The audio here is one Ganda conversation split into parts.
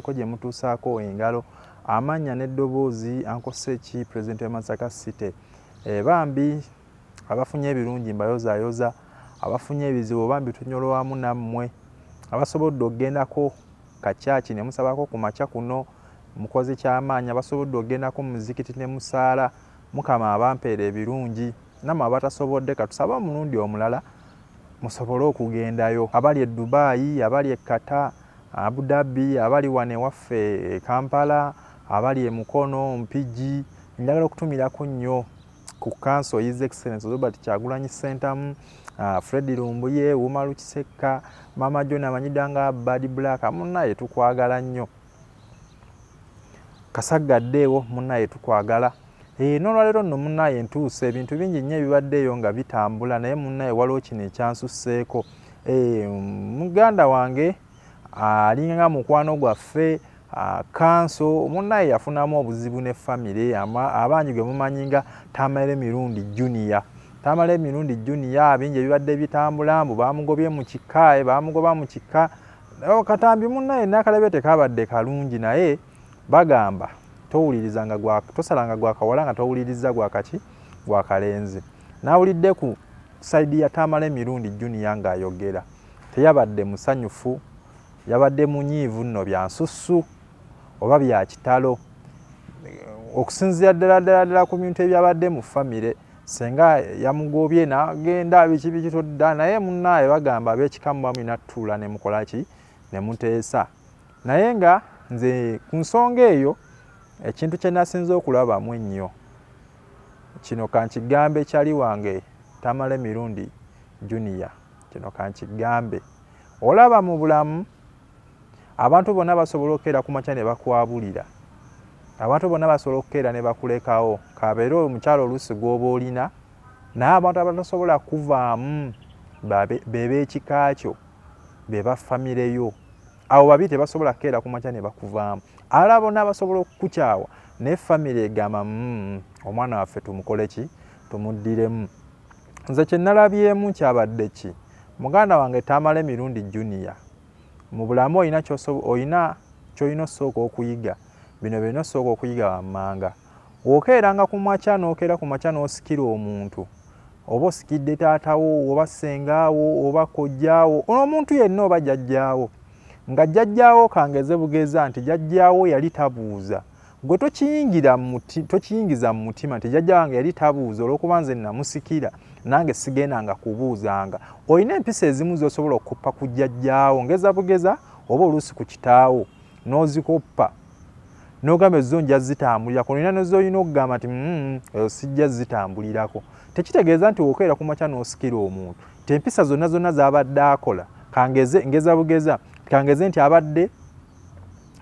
mutuuseko gye mutuusaako engalo. Amannya n'eddoboozi Uncle Seki, President wa Masaka City. Bambi abafunye ebirungi mbayozaayoza, abafunye ebizibu bambi tunyolwa wamu nammwe, abasobodde okgendako kakyaki ne musabako ku makya kuno mukoze ky'amaanyi, abasobodde okgendako mu muzikiti ne musaala, Mukama abampeera ebirungi, nammwe abatasobodde katusaba omulundi omulala musobole okugendayo. Abali e Dubai, abali e Qatar, Abu Dhabi, abali wane waffe e Kampala, abali e Mukono, Mpigi, njagala okutumirako nnyo ku Council His Excellency Robert Kyagulanyi Ssentamu, Fred Lumbuye, Umaru Kisekka, Mama John amanyidanga Bad Black, munnaye tukwagala nnyo. Kasaggaddeewo munnaye tukwagala. N'olwaleero nno munnaye ntuuse ebintu bingi nnyo ebibaddeeyo nga bitambula, naye munnaye waliwo kino ekyansusseeko. Muganda wange alinga mukwano gwaffe Council, munnaye yafunamu obuzibu ne famire, abangi gwe mumanyi nga Tamale Mirundi Junior. Tamale Mirundi Junior bingi ebibadde bitambula, mbu bamugobye mu kika, bamugoba mu kika. Katambi munnaye n'akalabye tekabadde kalungi, naye bagamba towulirizanga tosalanga gwakawala nga towuliriza gwakaki gwakalenzi. Nawulidde ku saidi ya Tamale Mirundi Junior ng'ayogera, teyabadde musanyufu, yabadde munyiivu nno bya nsussu oba bya kitalo, okusinziira ddala ku bintu ebyabadde mu famire. Senga yamugobye n'agenda biki todda, naye munnaye bagamba ab'ekikamu bamu nattuula ne mukola ki ne muteesa. Naye nga nze ku nsonga eyo ekintu kye nasinze okulabamu ennyo kino kankigambe kyali wange Tamale Mirundi Junior, kino kankigambe, olaba mu bulamu abantu bonna basobola okukeera ku makya ne bakwabulira, abantu bonna basobola okukeera ne bakulekawo, kabeere omukyalo oluusi gw'oba olina, naye abantu abatasobola kuvaamu bebeekika kyo, be bafamireyo, abo babi tebasobola kukeera ku makya ne bakuvaamu. Ala bonna basobola okukukyawa naye famire egamba omwana waffe tumukole ki, tumuddiremu. Nze kye nalabyemu kyabadde ki, muganda wange Tamale Mirundi Junior, mu bulamu olina ky'olina osooka okuyiga, bino byonna osooka okuyiga wammanga. Okeeranga ku makya n'okeera ku makya n'osikira omuntu, oba osikidde taatawo oba ssengaawo oba kojjaawo, omuntu yenna oba jjajjaawo, nga jjajjaawo kangeze bugeza nti jjajjaawo yali tabuuza, gwe tokiyingiza mu mutima nti jjajja wange yali tabuuza olw'okuba nze namusikira nange sigendanga kubuuzanga. Olina empisa ezimu z'osobola okukoppa ku jjajjaawo ngeza bugeza oba oluusi ku kitaawo n'ozikoppa n'ogamba ezo nja zitambulirako, olina n'ezolina okugamba nti sijja zitambulirako. Tekitegeeza nti wokeera ku makya n'osikira omuntu nti empisa zonna z'abadde akola, ngeza bugeza kangeze nti abadde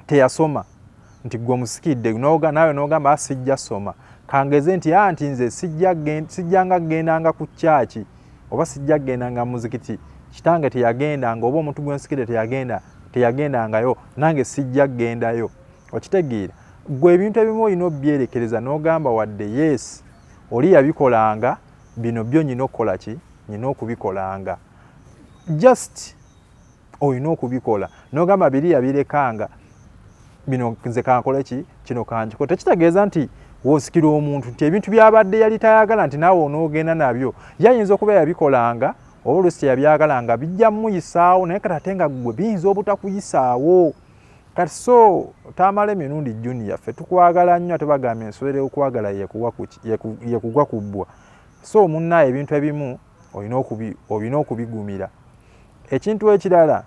teyasoma nti gwe musikidde nawe n'ogamba sijja soma, kangeze nti nze sijjanga gendanga ku kyaki oba sijja gendanga mu muzikiti, kitange teyagendanga oba omuntu gwe nsikidde teyagendangayo, nange sijja gendayo. Okitegeera, gwe ebintu ebimu olina obyerekereza n'ogamba wadde yes oli yabikolanga, bino byo nyina okukola ki, nyina okubikolanga, just olina okubikola n'ogamba biri yabirekanga, bino nze kankole ki, kino kankiko. Tekitegeeza nti woosikira omuntu nti ebintu byabadde yali tayagala nti naawe onoogenda nabyo, yayinza okuba yabikolanga oba oluusi teyabyagalanga, bijja muyisaawo, naye kati nga gwe biyinza obutakuyisaawo. Kati so Tamale Mirundi Junior, ffe tukwagala nnyo ate bagamba ensowera y'okwagala yekugwa ku bbwa. So munnaye ebintu ebimu olina okubigumira. Ekintu ekirala,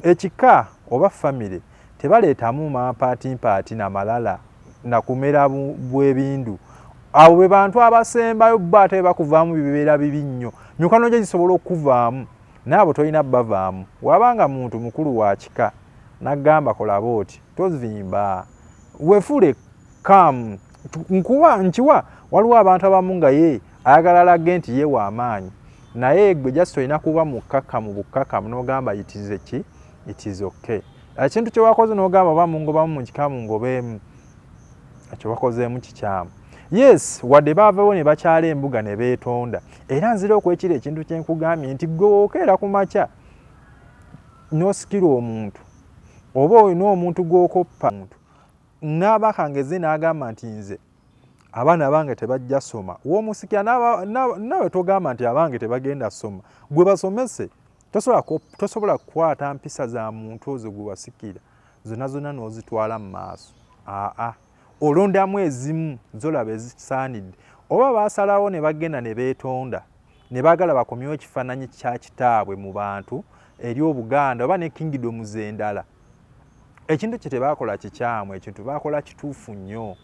ekika oba famire tebaleetamu mampaati na nakumera bwebindu. Abo be bantu abasembayo bo ate bakuvaamu bibeera bibi nnyo. Nyukano gye zisobola okuvaamu, naabo tolina bavaamu. Wabanga muntu mukulu wa kika nagamba kola booti, tozimba, weefule kamu. Nkiwa waliwo abantu abamu nga ye ayagala alage nti ye w'amaanyi, naye gwe just olina kuba mukkakkamu bukkakkamu n'ogamba it is okay. Ekintu kye wakoze n'ogamba oba mungobamu mu kika mungobeemu, ekyo wakozeemu kikyamu. Yes, wadde baavawo ne bakyala embuga ne beetonda. Era nzira okwekira ekintu kye nkugambye nti gwe wookeera ku makya n'osikira omuntu oba olina omuntu gw'okoppa muntu n'abakangeze n'agamba nti nze abaana bange tebajja soma w'omusikira nawe togamba nti abange tebagenda soma gwe basomese tosobola kukwata mpisa za muntu ozo gwe wasikira zonna zonna n'ozitwala mu maaso olondamu ezimu zolaba ezisaanidde oba baasalawo ne bagenda ne beetonda ne baagala bakomyewo ekifaananyi kya kitaabwe mu bantu eri Obuganda oba ne kingdom z'endala ekintu kye tebaakola kikyamu ekintu baakola kituufu nnyo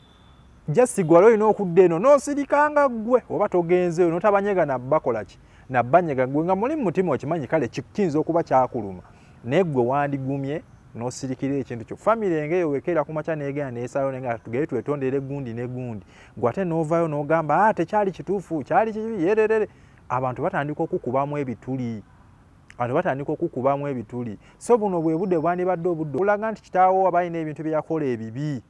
jasigwa olina okudda eno n'osirikanga ggwe oba togenzeeyo n'otabanyega nabbakola ki nabbanyega ggwe nga muli mu mutima okimanyi kale kiyinza okuba kyakuluma naye ggwe wandigumye n'osirikira ekintu kyo famire engeyo wekeera ku makya neegenda neesalawo nga tugere twetondere gundi ne gundi gwate n'ovaayo n'ogamba tekyali kituufu kyali kibi yererere abantu batandika okukubamu ebituli so buno bwe budde bwandibadde obudde olaga nti kitaawo aba alina ebintu bye yakola ebibi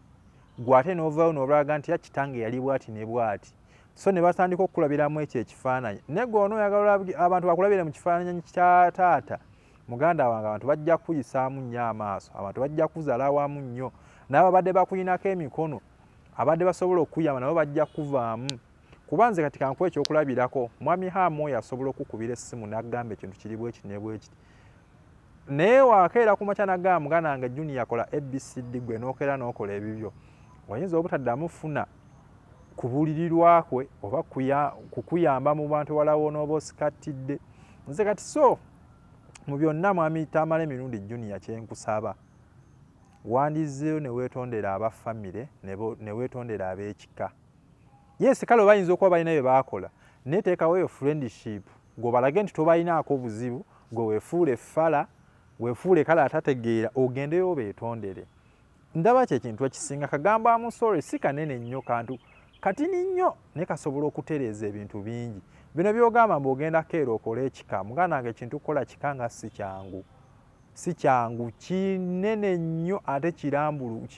gwate n'ovaayo n'olaga nti kitange yali bwati ne bwati so ne batandika okukulabiramu ekyo ekifaananyi naye gwe onooyagala abantu bakulabire mu kifaananyi kya taata muganda wange abantu bajja kuyisaamu nnyo amaaso abantu bajja kuzaala wamu nnyo naye abadde bakulinako emikono abadde basobola okuyamba nabo bajja kuvaamu kuba nze kati kankuwa ekyokulabirako mwami Hamu oyo asobola okukubira essimu n'agamba ekintu kiri bwe kiti ne bwe kiti naye wakeera ku makya n'agamba muganda wange Junior akola ABCD gwe n'okeera n'okola ebibyo oyinza obutaddamu funa kubuulirirwa kwe oba kukuyamba mu bantu walawo n'oba osikatidde nze kati so mu byonna mwami Tamale emirundi Junior kyenkusaba wandizeeyo ne weetondera abafamire ne weetondera ab'ekika yes kale bayinza okuba balina bye baakola naye teekawo eyo friendship gwebalage nti tobalinaako buzibu gwe weefuule effala weefuule kale atategeera ogendeyo beetondere ndaba kyekintu ekisinga kagamba amusole si kanene nnyo kantu katini nnyo naye kasobola okutereeza ebintu bingi bino byogamba mbw'ogenda keera okole ekika muganda wange ekintu kukola kika nga si kyangu kinene nnyo ate kirambulu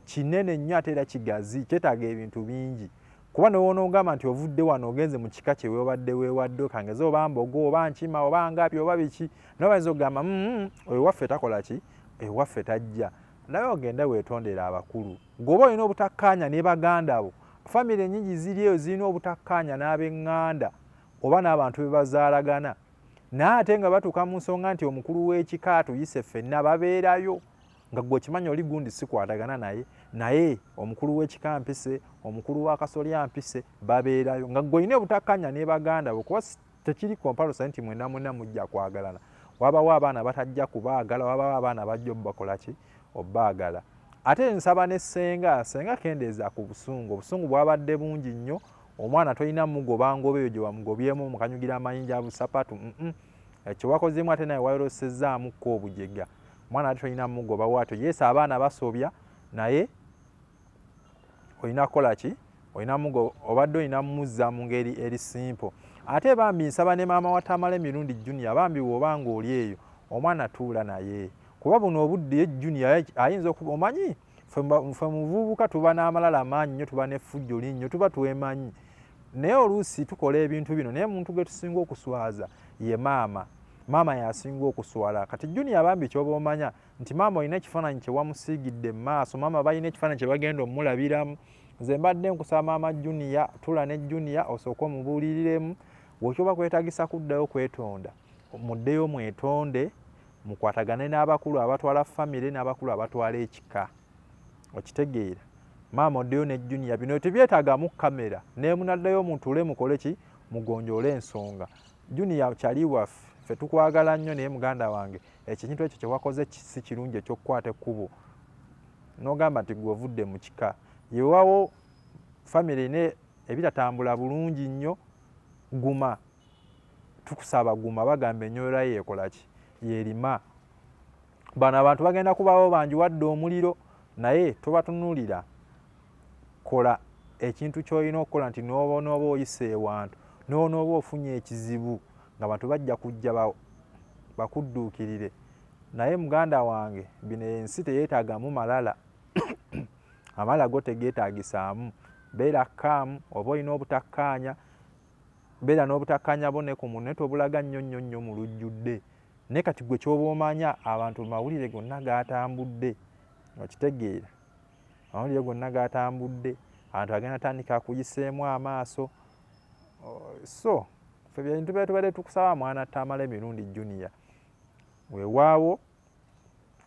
kinene nnyo ate era kigazi kyetaaga ebintu bingi kuba nowonoogamba nti ovudde wano ogenze mu kika kye weebadde weewadde okangeze oba mbogo oba nkima oba ngapi oba biki naye bayinza okugamba oyo waffe takola ki ewaffe tajja naye ogende weetondera abakulu gweoba olina obutakkaanya ne baganda bo famire ennyingi ziri eyo zirina obutakkaanya n'ab'eŋŋanda oba n'abantu be bazaalagana naye ate nga batuuka mu nsonga nti omukulu w'ekika atuyise ffenna babeerayo nga gwe okimanyi oli gundi sikwatagana naye omukulu w'ekika mpise omukulu w'akasolya mpise babeerayo nga gwe olina obutakkaanya ne baganda bo kuba tekiri comparison nti mwenna mujja kwagalana wabawo abaana batajja kubaagala wabawo abaana bajja obubakola ki obbaagala ate nsaba ne senga kendeeza ku obusungu bwabadde bungi nnyo omwana tolina mugoba ngoba eyo gye wamugobyemu mukanyugira amayinja busapatu ekyo wakozeemu ate naye wayolosezzaamukko obujega omwana ate tolina mugoba waatyo yeesa abaana basobya naye olina kukola ki obadde olina muzza mu ngeri eri simple ate bambi nsaba ne maama wa Tamale emirundi Junior bambi bw'oba ng'oli eyo omwana tuula naye kuba buno obudde Junior ayinza okuba omanyi ffe muvubuka tuba n'amalala amaanyi nnyo tuba n'effujjo linnyo tuba twemanyi naye oluusi tukola ebintu bino naye muntu gwe tusinga okuswaza ye maama yasinga okuswala kati Junior bambi kyoba omanya nti maama olina ekifaananyi kye wamusiigidde mu maaso maama balina ekifaananyi kye bagenda omulabiramu nze mbadde nkusaba maama Junior tula ne Junior osooke omubuuliriremu bw'okyoba kwetagisa kuddayo kwetonda muddeyo mwetonde mukwatagane n'abakulu abatwala famire n'abakulu abatwala ekika okitegeera maama oddeyo ne Junior bino tebyetaagamu kamera naye munaddayo mutuule mukole ki mugonjoole ensonga Junior kyali waffe ffe tukwagala nnyo naye muganda wange ekintu ekyo kye wakoze si kirungi ekyokukwata ekkubo n'ogamba nti gwe ovudde mu kika yewawo famire ne ebitatambula bulungi nnyo guma tukusaba guma bagamba ennyolera ye ekola ki yerima bano abantu bagenda kubawo bangi wadde omuliro naye tobatunuulira kola ekintu ky'olina okukola nti n'oba oyise ewantu n'onooba ofunye ekizibu nga bantu bajja kujja bakudduukirire naye muganda wange bino ensi teyeetaagamu malala amalala go tegeetaagisaamu beera kaamu oba olina obutakkaanya beera n'obutakkaanya bo ne ku muntu naye tobulaga nnyo mu lujjudde naye kati gwe kyoba omanya abantu mawulire gonna gatambudde okitegeera amawulire gonna gatambudde abantu agenda tandika kuyiseemu amaaso so ffe bintu byetubadde tukusaba mwana Tamale Mirundi Junior weewaawo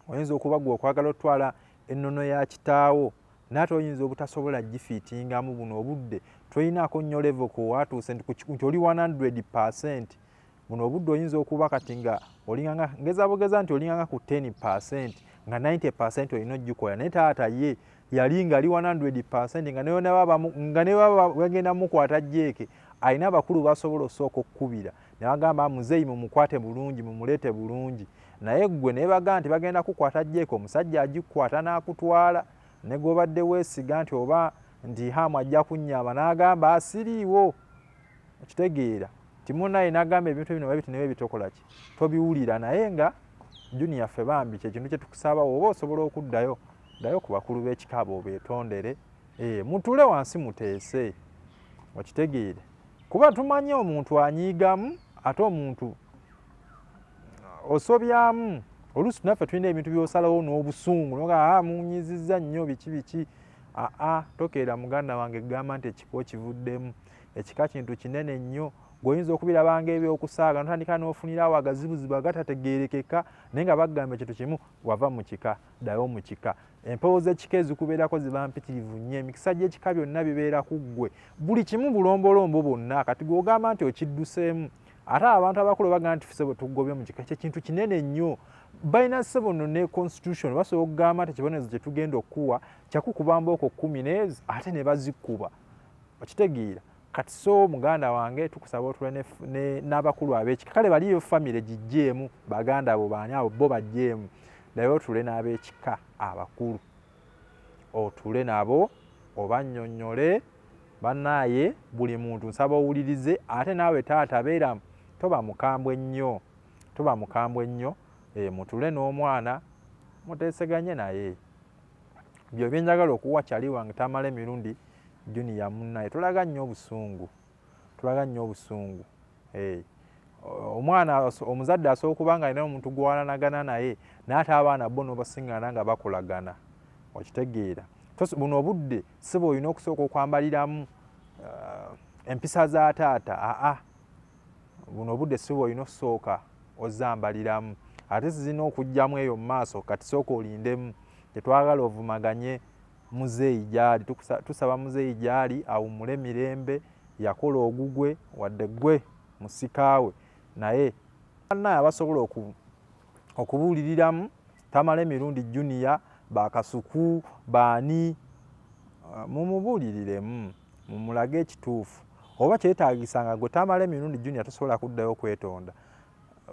oyinza okuba gwe okwagala otwala ennono ya kitaawo naate oyinza obutasobola gifiitingamu buno obudde toyinaako nnyo level kowaatuuse nti oli 100%. Buno obudde oyinza okuba kati nga olinganga ngeza bugeza nti olinganga ku 10% nga 90% olina ogikola naye taata ye yali ngali 100% nga ne baba bagenda mukwata jjeeke alina abakulu basobola osooka okkubira ne bagamba muzeeyi mumukwate bulungi mumuleete bulungi naye gwe ne baga nti bagenda kukwata jjeeke omusajja agikwata n'akutwala ne gwobadde weesiga nti oba nti hamu ajja kunnyama n'agamba asiriiwo okitegeera timunaye n'agamba ebintu bino babiti ne bitokola ki tobiwulira naye nga Junior ffe bambi kyekintu kye tukusaba oba osobola okuddayo ddayo ku bakulu b'ekika abo beetondere mutule wansi muteese okitegeere kuba tumanye omuntu anyiigamu ate omuntu osobyamu oluusi naffe tulina ebintu by'osalawo n'obusungu noga munyizizza nnyo biki tokeera muganda wange gamba nti ekika okivuddemu ekika kintu kinene nnyo gwoyinza okubirabanga ebyokusaaga notandika n'ofunira awo agazibuzibu agatategeerekeka naye nga bagamba ekintu kimu wava mu kika ddayo mu kika empewo z'ekika ezikubeerako ziba mpitirivu nnyo emikisa gy'ekika byonna bibeera ku ggwe buli kimu bulombolombo bwonna kati gw'ogamba nti okidduseemu ate abantu abakulu bagamba nti ffe bwe tugobye mu kika kintu kinene nnyo balina ssebo nno ne constitution basobola okugamba nti ekibonerezo kye tugenda okuwa kyakukuba mbooko 10 n'ezo ate ne bazikuba okitegeera kati so muganda wange tukusaba otule n'abakulu ab'ekika kale baliyo famire gijjeemu baganda abo baani abo bo bajjeemu naye otule n'ab'ekika abakulu otule nabo obannyonnyole bannaaye buli muntu nsaba owulirize ate naawe taata beera toba mukambwe nnyo mutule n'omwana muteeseganye naye byo byenjagala okuwa kyali wange Tamale Mirundi Junior munnaye tulaga nnyo obusungu omwana omuzadde asobola okuba nga alina omuntu gwalanagana naye naate abaana bo n'obasiŋŋana nga bakolagana okitegeera buno obudde si bwe olina okusooka okwambaliramu empisa za taata buno obudde si bwe olina okusooka ozambaliramu ate zirina okujjamu eyo mu maaso kati sooka olindemu tetwagala ovumaganye muzeeyi gyali tusaba muzeeyi gyali awummule mirembe yakola ogugwe wadde gwe musikaawe naye bannaye abasobola okubuuliriramu Tamale Mirundi Junior bakasuku baani mumubuuliriremu mumulage ekituufu oba kyetaagisanga gwe Tamale Mirundi Junior tosobola kuddayo kwetonda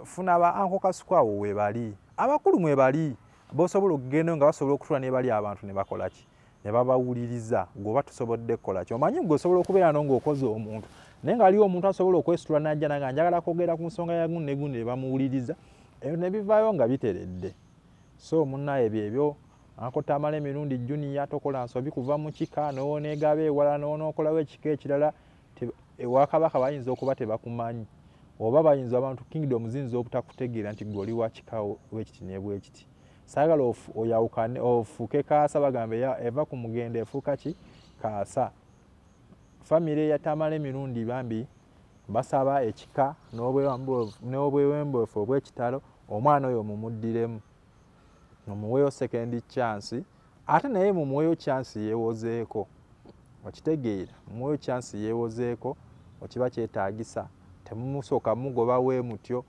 funa ba anko kasuku awo webali abakulu mwebali bosobola okugenda nga basobola okutula ne bali abantu ne bakola ki ne babawuliriza gwoba tusobodde kukola ki omanyi gwe osobola okubeera ng'okoze omuntu naye nga aliwo omuntu asobola okwesitula n'ajja nga njagala kwogera ku nsonga ya gundi ne gundi ne bamuwuliriza ebyo ne bivaayo nga biteredde so munnaye byebyo anko Tamale Mirundi Junior tokola nsobi kuva mu kika n'oneegaba ewala n'onookolawo ekika ekirala ewakabaka bayinza okuba tebakumanyi oba bayinza abantu kingdom ziyinza obutakutegeera nti gwe oli wa kika wekiti ne bwekiti saagala oyawukane ofuuke kaasa bagambe eva ku mugendo efuuka ki kaasa famire ya Tamale Mirundi bambi basaba ekika n'obwewembwefu obw'ekitalo omwana oyo mumuddiremu mumuweeyo second chance ate naye mumuweeyo chance yeewozeeko okitegeera mumuweeyo chance yeewozeeko okiba kyetaagisa temumusooka mugoba we mutyo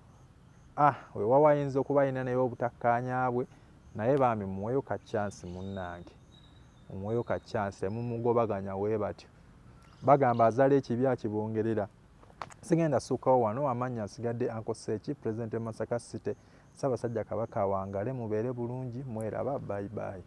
weewa wayinza okuba alina naye obutakkaanyaabwe naye bambi mumuweeyo ka chance munnange mumuweeyo ka chance temumugobaganya wee batyo bagamba azala ekibi akibongerera sigenda ssuukawo wano amannya nsigadde Uncle Seeki President Masaka City Ssaabasajja Kabaka wangale mubeere bulungi mweraba bye bye